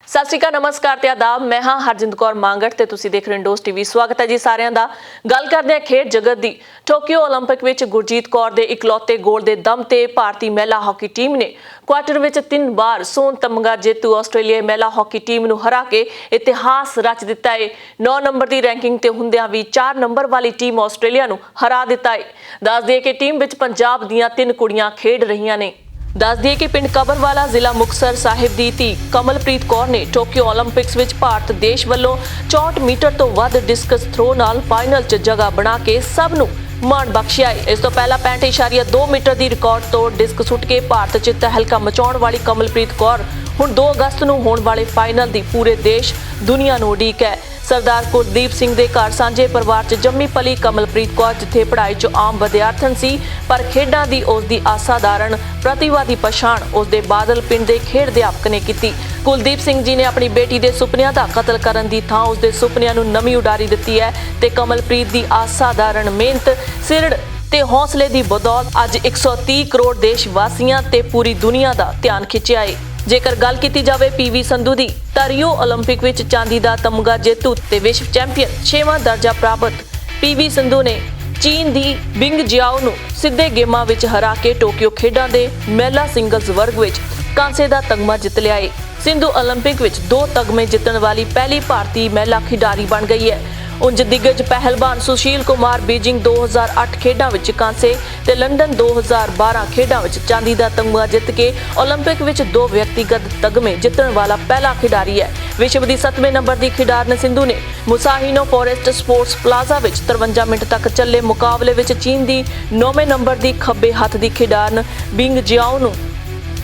ਸਤਿ ਸ਼੍ਰੀ ਅਕਾਲ, ਨਮਸਕਾਰ ਤੇ ਆਦਾਬ। ਮੈਂ ਹਾਂ ਹਰਜਿੰਦ ਕੌਰ ਮੰਗਟ ਤੇ ਤੁਸੀਂ ਦੇਖ ਰਹੇ ਹੋ ਇੰਡੋਜ਼ ਟੀਵੀ। ਸਵਾਗਤ ਹੈ ਜੀ ਸਾਰਿਆਂ ਦਾ। ਗੱਲ ਕਰਦੇ ਹਾਂ ਖੇਡ ਜਗਤ ਦੀ। ਟੋਕੀਓ 올림픽 ਵਿੱਚ ਗੁਰਜੀਤ ਕੌਰ ਦੇ ਇਕਲੌਤੇ ਗੋਲ ਦੇ ਦਮ ਤੇ ਭਾਰਤੀ ਮਹਿਲਾ ਹਾਕੀ ਟੀਮ ਨੇ ਕੁਆਟਰ ਵਿੱਚ 3 ਵਾਰ ਸੋਨ ਤਮਗਾ ਜੇਤੂ ਆਸਟ੍ਰੇਲੀਆ ਮਹਿਲਾ ਹਾਕੀ ਟੀਮ ਨੂੰ ਹਰਾ ਕੇ ਇਤਿਹਾਸ ਰਚ ਦਿੱਤਾ ਹੈ। 9 ਨੰਬਰ ਦੀ ਰੈਂਕਿੰਗ ਤੇ ਹੁੰਦਿਆਂ ਵੀ 4 ਨੰਬਰ ਵਾਲੀ ਟੀਮ ਆਸਟ੍ਰੇਲੀਆ ਨੂੰ ਹਰਾ ਦਿੱਤਾ ਹੈ। ਦੱਸ ਦਈਏ ਕਿ ਟੀਮ ਵਿੱਚ ਪੰਜਾਬ ਦੀਆਂ 3 ਕੁੜੀਆਂ ਖੇਡ ਰਹੀਆਂ ਨੇ। ਦੱਸ ਦਈਏ ਕਿ ਪਿੰਡ ਕਬਰਵਾਲਾ ਜ਼ਿਲ੍ਹਾ ਮੁਕਤਸਰ ਸਾਹਿਬ ਦੀ ਧੀ ਕਮਲਪ੍ਰੀਤ ਕੌਰ ਨੇ ਟੋਕੀਓ 올림픽ਸ ਵਿੱਚ ਭਾਰਤ ਦੇਸ਼ ਵੱਲੋਂ 64 ਮੀਟਰ ਤੋਂ ਵੱਧ ਡਿਸਕਸ ਥਰੋ ਨਾਲ ਫਾਈਨਲ 'ਚ ਜਗ੍ਹਾ ਬਣਾ ਕੇ ਸਭ ਨੂੰ ਮਾਣ ਬਖਸ਼ਿਆ ਹੈ। ਇਸ ਤੋਂ ਪਹਿਲਾਂ 65.2 ਮੀਟਰ ਦੀ ਰਿਕਾਰਡ ਤੋੜ ਡਿਸਕ ਸੁੱਟ ਕੇ ਭਾਰਤ 'ਚ ਤਹਿਲਕਾ ਮਚਾਉਣ ਵਾਲੀ ਕਮਲਪ੍ਰੀਤ ਕੌਰ ਹੁਣ 2 ਅਗਸਤ ਨੂੰ ਹੋਣ ਵਾਲੇ ਫਾਈਨਲ ਦੀ ਪੂਰੇ ਦੇਸ਼ ਦੁਨੀਆ ਨੂੰ ਉਡੀਕ ਹੈ। ਸਰਦਾਰ ਕੁਲਦੀਪ ਸਿੰਘ ਦੇ ਘਰ ਸਾਂਝੇ ਪਰਿਵਾਰ 'ਚ ਜੰਮੀ ਪਲੀ ਕਮਲਪ੍ਰੀਤ ਕੌਰ ਜਿੱਥੇ ਪੜ੍ਹਾਈ 'ਚ ਆਮ ਵਿਦਿਆਰਥਣ ਸੀ, ਪਰ ਖੇਡਾਂ ਦੀ ਉਸ ਦੀ ਅਸਾਧਾਰਨ ਪ੍ਰਤਿਭਾ ਦੀ ਪਛਾਣ ਉਸ ਦੇ ਬਾਦਲ ਪਿੰਡ ਦੇ ਖੇਡ ਅਧਿਆਪਕ ਨੇ ਕੀਤੀ। ਕੁਲਦੀਪ ਸਿੰਘ ਜੀ ਨੇ ਆਪਣੀ ਬੇਟੀ ਦੇ ਸੁਪਨਿਆਂ ਦਾ ਕਤਲ ਕਰਨ ਦੀ ਥਾਂ ਉਸ ਦੇ ਸੁਪਨਿਆਂ ਨੂੰ ਨਵੀਂ ਉਡਾਰੀ ਦਿੱਤੀ ਹੈ ਤੇ ਕਮਲਪ੍ਰੀਤ ਦੀ ਅਸਾਧਾਰਨ ਮਿਹਨਤ, ਸਿਰੜ ਤੇ ਹੌਸਲੇ ਦੀ ਬਦੌਲਤ ਅੱਜ 130 ਕਰੋੜ ਦੇਸ਼ ਵਾਸੀਆਂ ਤੇ ਪੂਰੀ ਦੁਨੀਆ ਦਾ ਧਿਆਨ ਖਿੱਚਿਆ ਹੈ। ਜੇਕਰ ਗੱਲ ਕੀਤੀ ਜਾਵੇ ਪੀਵੀ ਸੰਧੂ ਦੀ ਤਾਂ ਰਿਓ 올림픽 ਵਿੱਚ ਚਾਂਦੀ ਦਾ ਤਮਗਾ ਜੇਤੂ ਤੇ ਵਿਸ਼ਵ ਚੈਂਪੀਅਨ 6ਵਾਂ ਦਰਜਾ ਪ੍ਰਾਪਤ ਪੀਵੀ ਸੰਧੂ ਨੇ ਚੀਨ ਦੀ ਬਿੰਗ ਜਿਆਓ ਨੂੰ ਸਿੱਧੇ ਗੇਮਾਂ ਵਿੱਚ ਹਰਾ ਕੇ ਟੋਕੀਓ ਖੇਡਾਂ ਦੇ ਮਹਿਲਾ ਸਿੰਗਲਜ਼ ਵਰਗ ਵਿੱਚ ਕਾਂਸੇ ਦਾ ਤਗਮਾ ਜਿੱਤ ਲਿਆ ਹੈ। ਸਿੰਧੂ 올림픽 ਵਿੱਚ 2 ਤਗਮੇ ਜਿੱਤਣ ਵਾਲੀ ਪਹਿਲੀ ਭਾਰਤੀ ਮਹਿਲਾ ਖਿਡਾਰੀ ਬਣ ਗਈ ਹੈ। ਉਂਝ ਦਿਗਜ ਪਹਿਲਵਾਨ ਸੁਸ਼ੀਲ ਕੁਮਾਰ ਬੀਜਿੰਗ 2008 ਖੇਡਾਂ ਵਿੱਚ ਕਾਂਸੇ ਤੇ ਲੰਡਨ 2012 ਖੇਡਾਂ ਵਿੱਚ ਚਾਂਦੀ ਦਾ ਤਗਮਾ ਜਿੱਤ ਕੇ 올림픽 ਵਿੱਚ 2 ਵਿਅਕਤੀਗਤ ਤਗਮੇ ਜਿੱਤਣ ਵਾਲਾ ਪਹਿਲਾ ਖਿਡਾਰੀ ਹੈ। ਵਿਸ਼ਵ ਦੀ 7ਵੇਂ ਨੰਬਰ ਦੀ ਖਿਡਾਰਨ ਸਿੰਧੂ ਨੇ ਮੁਸਾਹੀਨੋ ਫੋਰੈਸਟ ਸਪੋਰਟਸ ਪਲਾਜ਼ਾ ਵਿੱਚ 53 ਮਿੰਟ ਤੱਕ ਚੱਲੇ ਮੁਕਾਬਲੇ ਵਿੱਚ ਚੀਨ ਦੀ 9ਵੇਂ ਨੰਬਰ ਦੀ ਖੱਬੇ ਹੱਥ ਦੀ ਖਿਡਾਰਨ ਬਿੰਗ ਜਿਆਓ ਨੂੰ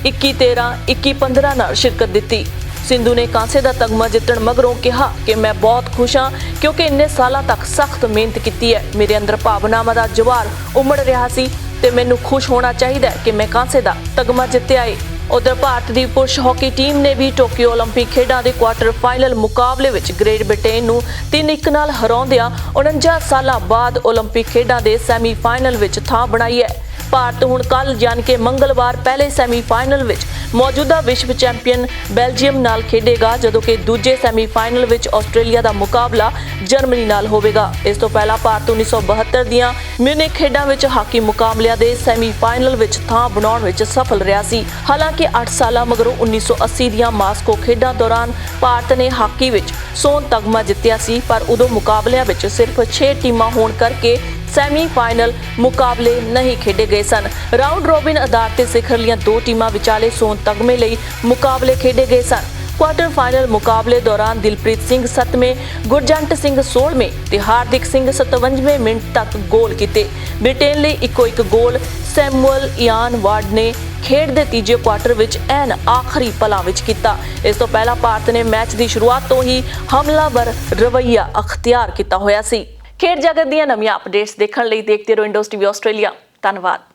21-13, 21-15 ਨਾਲ ਸ਼ਿਰਕਤ ਦਿੱਤੀ। ਸਿੰਧੂ ਨੇ ਕਾਂਸੇ ਦਾ ਤਗਮਾ ਜਿੱਤਣ ਮਗਰੋਂ ਕਿਹਾ ਕਿ ਮੈਂ ਬਹੁਤ ਖੁਸ਼ ਹਾਂ ਕਿਉਂਕਿ ਇੰਨੇ ਸਾਲਾਂ ਤੱਕ ਸਖਤ ਮਿਹਨਤ ਕੀਤੀ ਹੈ। ਮੇਰੇ ਅੰਦਰ ਭਾਵਨਾਵਾਂ ਦਾ ਜਵਾਰ ਉਮੜ ਰਿਹਾ ਸੀ ਤੇ ਮੈਨੂੰ ਖੁਸ਼ ਹੋਣਾ ਚਾਹੀਦਾ ਹੈ ਕਿ ਮੈਂ ਕਾਂਸੇ ਦਾ ਤਗਮਾ ਜਿੱਤਿਆ ਹੈ। ਉਧਰ ਭਾਰਤ ਦੀ ਪੁਰਸ਼ ਹਾਕੀ ਟੀਮ ਨੇ ਵੀ ਟੋਕੀਓ 올림픽 ਖੇਡਾਂ ਦੇ ਕੁਆਟਰ ਫਾਈਨਲ ਮੁਕਾਬਲੇ ਵਿੱਚ ਗ੍ਰੇਟ ਬ੍ਰਿਟੇਨ ਨੂੰ 3-1 ਨਾਲ ਹਰਾਉਂਦਿਆਂ 49 ਸਾਲਾਂ ਬਾਅਦ 올림픽 ਖੇਡਾਂ ਦੇ ਸੈਮੀਫਾਈਨਲ ਵਿੱਚ ਥਾਂ ਬਣਾਈ ਹੈ। ਭਾਰਤ ਹੁਣ ਕੱਲ ਯਾਨੀ ਕਿ ਮੰਗਲਵਾਰ ਪਹਿਲੇ ਸੈਮੀਫਾਈਨਲ ਵਿੱਚ ਮੌਜੂਦਾ ਵਿਸ਼ਵ ਚੈਂਪੀਅਨ ਬੈਲਜੀਅਮ ਨਾਲ ਖੇਡੇਗਾ, ਜਦੋਂ ਕਿ ਦੂਜੇ ਸੈਮੀਫਾਈਨਲ ਵਿੱਚ ਆਸਟ੍ਰੇਲੀਆ ਦਾ ਮੁਕਾਬਲਾ ਜਰਮਨੀ ਨਾਲ ਹੋਵੇਗਾ। ਇਸ ਤੋਂ ਪਹਿਲਾਂ ਭਾਰਤ 1972 ਦੀਆਂ ਮਿਊਨਿਖ ਖੇਡਾਂ ਵਿੱਚ ਹਾਕੀ ਮੁਕਾਬਲਿਆਂ ਦੇ ਸੈਮੀਫਾਈਨਲ ਵਿੱਚ ਥਾਂ ਬਣਾਉਣ ਵਿੱਚ ਸਫਲ ਰਿਹਾ ਸੀ। ਹਾਲਾਂਕਿ 8 ਸਾਲਾਂ ਮਗਰੋਂ 1980 ਦੀਆਂ ਮਾਸਕੋ ਖੇਡਾਂ ਦੌਰਾਨ ਭਾਰਤ ਨੇ ਹਾਕੀ ਵਿੱਚ ਸੋਨ ਤਗਮਾ ਜਿੱਤਿਆ ਸੀ, ਪਰ ਉਦੋਂ ਮੁਕਾਬਲਿਆਂ ਵਿੱਚ ਸਿਰਫ 6 ਟੀਮਾਂ ਹੋਣ ਕਰਕੇ ਸੈਮੀਫਾਈਨਲ ਮੁਕਾਬਲੇ ਨਹੀਂ ਖੇਡੇ ਗਏ ਸਨ। ਰਾਉਂਡ ਰੋਬਿਨ ਆਧਾਰ ਤੇ ਸਿਖਰਲੀਆਂ 2 ਟੀਮਾਂ ਵਿਚਾਲੇ ਸੋਨ ਤਗਮੇ ਲਈ ਮੁਕਾਬਲੇ ਖੇਡੇ ਗਏ ਸਨ। ਕੁਆਟਰ ਫਾਈਨਲ ਮੁਕਾਬਲੇ ਦੌਰਾਨ ਦਿਲਪ੍ਰੀਤ ਸਿੰਘ 7ਵੇਂ, ਗੁਰਜੰਟ ਸਿੰਘ 16ਵੇਂ ਤੇ ਹਾਰਦਿਕ ਸਿੰਘ 57ਵੇਂ ਮਿੰਟ ਤੱਕ ਗੋਲ ਕੀਤੇ। ਬ੍ਰਿਟੇਨ ਲਈ ਇੱਕੋ-ਇੱਕ ਗੋਲ ਸੈਮੂਅਲ ਇਆਨ ਵਾਰਡ ਨੇ ਖੇਡ ਦੇ ਤੀਜੇ ਕੁਆਟਰ ਵਿੱਚ ਐਨ ਆਖਰੀ ਪਲਾਂ ਵਿੱਚ ਕੀਤਾ। ਇਸ ਤੋਂ ਪਹਿਲਾਂ ਭਾਰਤ ਨੇ ਮੈਚ ਦੀ ਸ਼ੁਰੂਆਤ ਤੋਂ ਹੀ ਹਮਲਾਵਰ ਰਵੱਈਆ ਅਖਤਿਆਰ ਕੀਤਾ ਹੋਇਆ ਸੀ। ਖੇਡ ਜਗਤ ਦੀਆਂ ਨਵੀਆਂ ਅਪਡੇਟਸ ਦੇਖਣ ਲਈ ਦੇਖਦੇ ਰਹੋ ਇੰਡੋਜ਼ ਟੀਵੀ ਆਸਟ੍ਰੇਲੀਆ। ਧੰਨਵਾਦ।